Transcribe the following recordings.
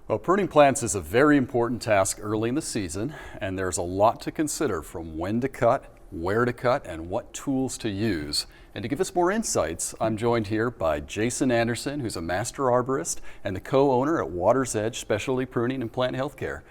Well, pruning plants is a very important task early in the season, and there's a lot to consider from when to cut, where to cut, and what tools to use. And to give us more insights, I'm joined here by Jason Anderson, who's a master arborist and the co-owner at Water's Edge Specialty Pruning and Plant Healthcare.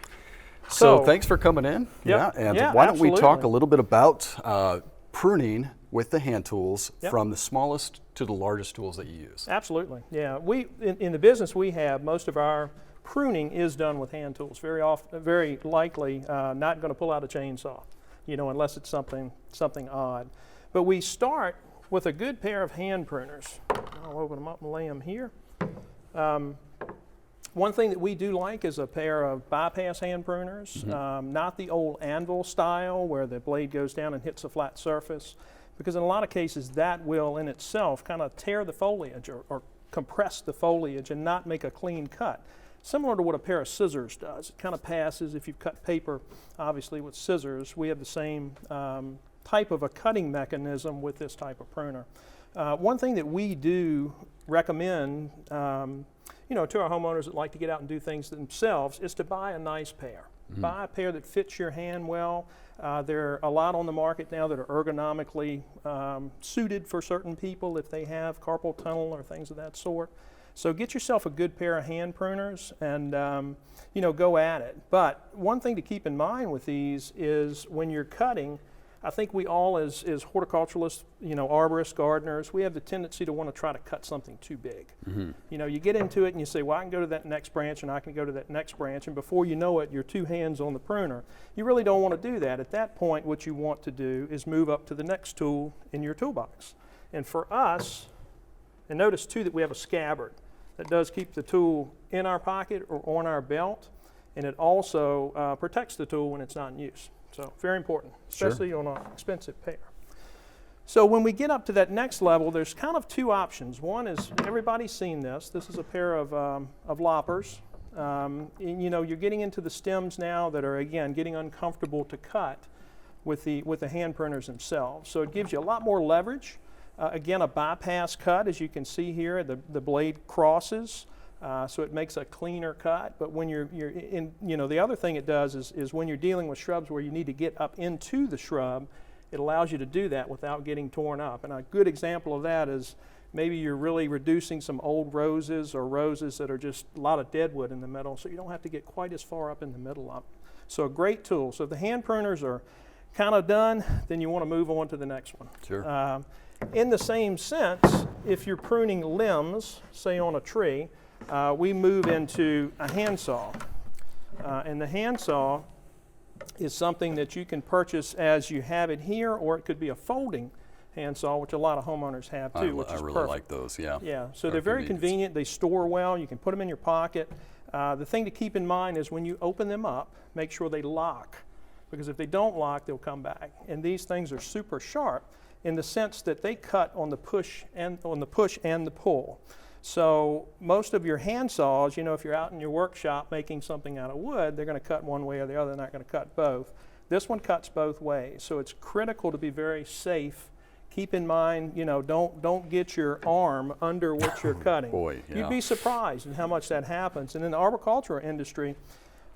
So thanks for coming in. Yep. And yeah, why don't absolutely. we talk a little bit about pruning with the hand tools, from the smallest to the largest tools that you use. Absolutely, yeah. We in the business we have, most of our pruning is done with hand tools. Very often, very likely, not going to pull out a chainsaw, unless it's something odd. But we start with a good pair of hand pruners. I'll open them up and lay them here. One thing that we do like is a pair of bypass hand pruners, not the old anvil style where the blade goes down and hits a flat surface, because in a lot of cases that will in itself kind of tear the foliage or compress the foliage and not make a clean cut. Similar to what a pair of scissors does. It kind of passes if you've cut paper, obviously with scissors. We have the same type of a cutting mechanism with this type of pruner. One thing that we do recommend to our homeowners that like to get out and do things themselves is to buy a nice pair. Buy a pair that fits your hand well. There are a lot on the market now that are ergonomically suited for certain people if they have carpal tunnel or things of that sort. So get yourself a good pair of hand pruners and go at it. But one thing to keep in mind with these is when you're cutting, I think we all as horticulturalists, arborists, gardeners, we have the tendency to want to try to cut something too big. You get into it and you say, well, I can go to that next branch and I can go to that next branch, and before you know it, you're two hands on the pruner. You really don't want to do that. At that point, what you want to do is move up to the next tool in your toolbox. And for us, and notice too that we have a scabbard that does keep the tool in our pocket or on our belt, and it also protects the tool when it's not in use. So very important, especially on an expensive pair. So when we get up to that next level, there's kind of two options. One is, everybody's seen this. This is a pair of loppers. You're getting into the stems now that are, again, getting uncomfortable to cut with the hand pruners themselves. So it gives you a lot more leverage. Again, a bypass cut, as you can see here, the blade crosses. So it makes a cleaner cut. But when you're in, the other thing it does is when you're dealing with shrubs where you need to get up into the shrub, it allows you to do that without getting torn up. And a good example of that is maybe you're really reducing some old roses or roses that are just a lot of deadwood in the middle, so you don't have to get quite as far up in the middle of it. So a great tool. So if the hand pruners are kind of done, then you want to move on to the next one. Sure. In the same sense, if you're pruning limbs, say on a tree, we move into a handsaw. And the handsaw is something that you can purchase as you have it here, or it could be a folding handsaw, which a lot of homeowners have too, which is perfect. I really like those, yeah. Yeah, so they're very convenient. They store well. You can put them in your pocket. The thing to keep in mind is when you open them up, make sure they lock, because if they don't lock, they'll come back. And these things are super sharp in the sense that they cut on the push and the pull. So most of your hand saws, if you're out in your workshop making something out of wood, they're going to cut one way or the other. They're not going to cut both. This one cuts both ways. So it's critical to be very safe. Keep in mind, don't get your arm under what you're cutting. Boy, yeah. You'd be surprised at how much that happens. And in the arboricultural industry,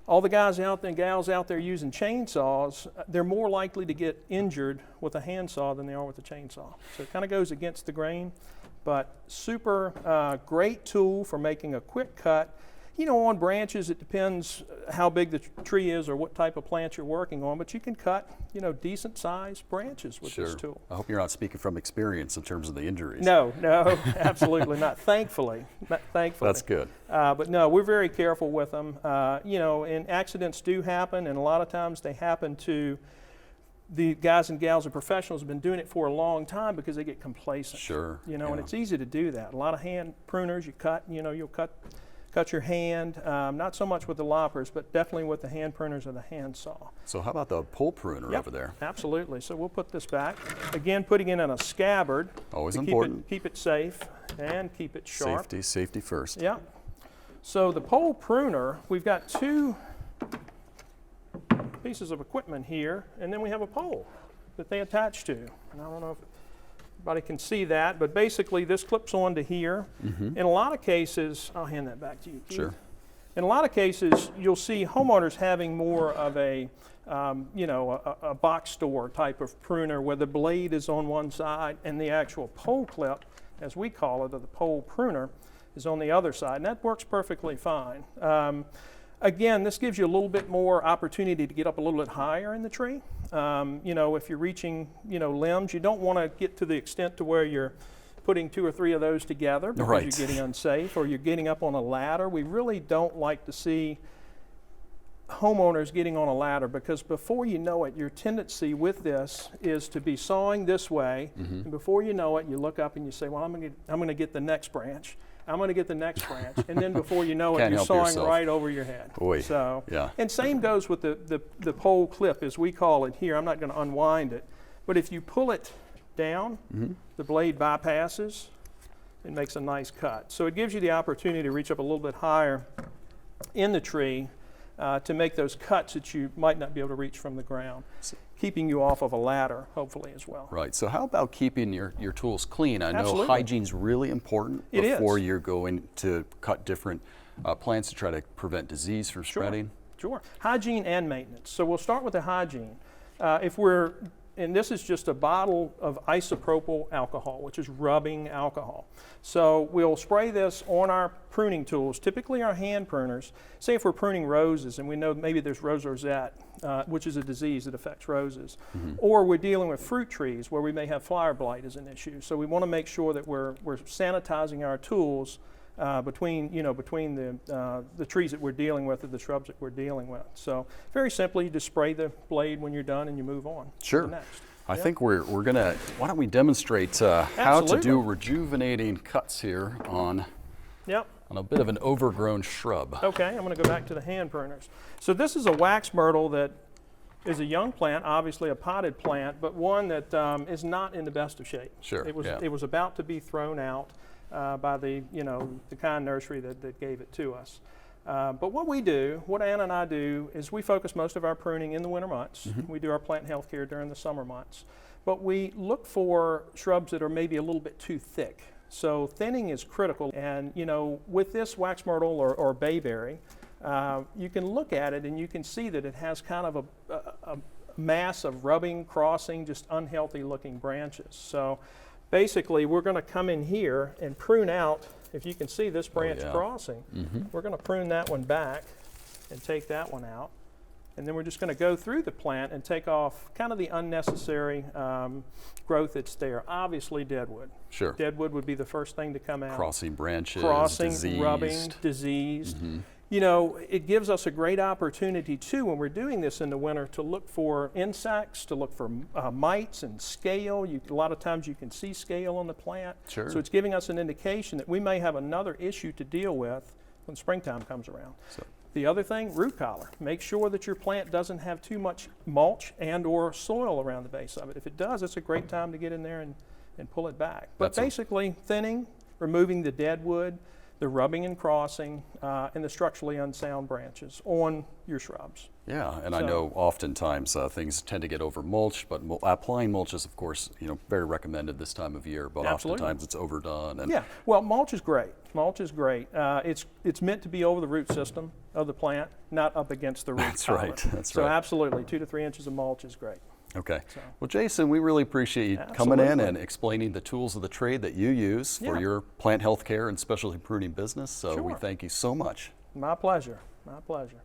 all the guys out there and gals out there using chainsaws, they're more likely to get injured with a handsaw than they are with a chainsaw. So it kind of goes against the grain. But super great tool for making a quick cut. On branches, it depends how big the tree is or what type of plant you're working on, but you can cut, decent sized branches with this tool. I hope you're not speaking from experience in terms of the injuries. No, absolutely not. Thankfully. That's good. But no, we're very careful with them. And accidents do happen, and a lot of times they happen to the guys and gals and professionals have been doing it for a long time because they get complacent. Sure. And it's easy to do that. A lot of hand pruners, you cut, you'll cut your hand, not so much with the loppers, but definitely with the hand pruners or the hand saw. So how about the pull pruner over there? Absolutely. So we'll put this back. Again, putting it in a scabbard. Always important. Keep it safe and keep it sharp. Safety first. Yeah. So the pole pruner, we've got two pieces of equipment here, and then we have a pole that they attach to. And I don't know if everybody can see that, but basically this clips onto here. In a lot of cases, I'll hand that back to you, Keith. Sure. In a lot of cases, you'll see homeowners having more of a, a box store type of pruner where the blade is on one side and the actual pole clip, as we call it, or the pole pruner, is on the other side, and that works perfectly fine. Again, this gives you a little bit more opportunity to get up a little bit higher in the tree. If you're reaching, limbs, you don't want to get to the extent to where you're putting 2 or 3 of those together because Right. you're getting unsafe, or you're getting up on a ladder. We really don't like to see homeowners getting on a ladder, because before you know it, your tendency with this is to be sawing this way, and before you know it, you look up and you say, well, I'm going to get the next branch. I'm going to get the next branch, and then before you know it, Can't you're help sawing yourself. right over your head. Boy, So, yeah. and same goes with the pole clip, as we call it here. I'm not going to unwind it, but if you pull it down, the blade bypasses and makes a nice cut. So it gives you the opportunity to reach up a little bit higher in the tree to make those cuts that you might not be able to reach from the ground, keeping you off of a ladder, hopefully, as well. Right. So how about keeping your tools clean? I know Absolutely. hygiene's really important It is. before you're going to cut different plants to try to prevent disease from spreading. Sure. Hygiene and maintenance. So we'll start with the hygiene. And this is just a bottle of isopropyl alcohol, which is rubbing alcohol. So we'll spray this on our pruning tools, typically our hand pruners. Say if we're pruning roses and we know maybe there's rose rosette, which is a disease that affects roses, or we're dealing with fruit trees where we may have flower blight as an issue. So we want to make sure that we're sanitizing our tools between the trees that we're dealing with, or the shrubs that we're dealing with. So very simply, you just spray the blade when you're done and you move on. Sure. To the next. I think we're gonna, why don't we demonstrate how to Absolutely. do rejuvenating cuts here on Yep. a bit of an overgrown shrub. Okay, I'm going to go back to the hand pruners. So this is a wax myrtle that is a young plant, obviously a potted plant, but one that is not in the best of shape. Sure, It was about to be thrown out by the kind nursery that gave it to us. But what Ann and I do, is we focus most of our pruning in the winter months. We do our plant health care during the summer months. But we look for shrubs that are maybe a little bit too thick. So thinning is critical. And with this wax myrtle or bayberry, you can look at it and you can see that it has kind of a mass of rubbing, crossing, just unhealthy looking branches. So basically, we're going to come in here and prune out. If you can see this branch crossing, we're going to prune that one back and take that one out. And then we're just going to go through the plant and take off kind of the unnecessary growth that's there. Obviously, deadwood. Sure. Deadwood would be the first thing to come out. Crossing branches, Crossing, diseased. rubbing, diseased. It gives us a great opportunity too, when we're doing this in the winter, to look for insects, to look for mites and scale. A lot of times you can see scale on the plant. Sure. So it's giving us an indication that we may have another issue to deal with when springtime comes around. So- The other thing, root collar. Make sure that your plant doesn't have too much mulch and or soil around the base of it. If it does, it's a great time to get in there and pull it back. But basically, thinning, removing the dead wood, the rubbing and crossing, and the structurally unsound branches on your shrubs. Yeah, and I know oftentimes things tend to get over mulched, but applying mulch is, of course, very recommended this time of year. But Absolutely. oftentimes it's overdone. And Yeah, well, mulch is great. Mulch is great. It's meant to be over the root system of the plant, not up against the root That's collar. right, that's so right. absolutely, 2 to 3 inches of mulch is great. Okay. So- Well, Jason, we really appreciate you coming in Absolutely. and explaining the tools of the trade that you use for Yeah. your plant health care and specialty pruning business. So we Sure. thank you so much. My pleasure. My pleasure.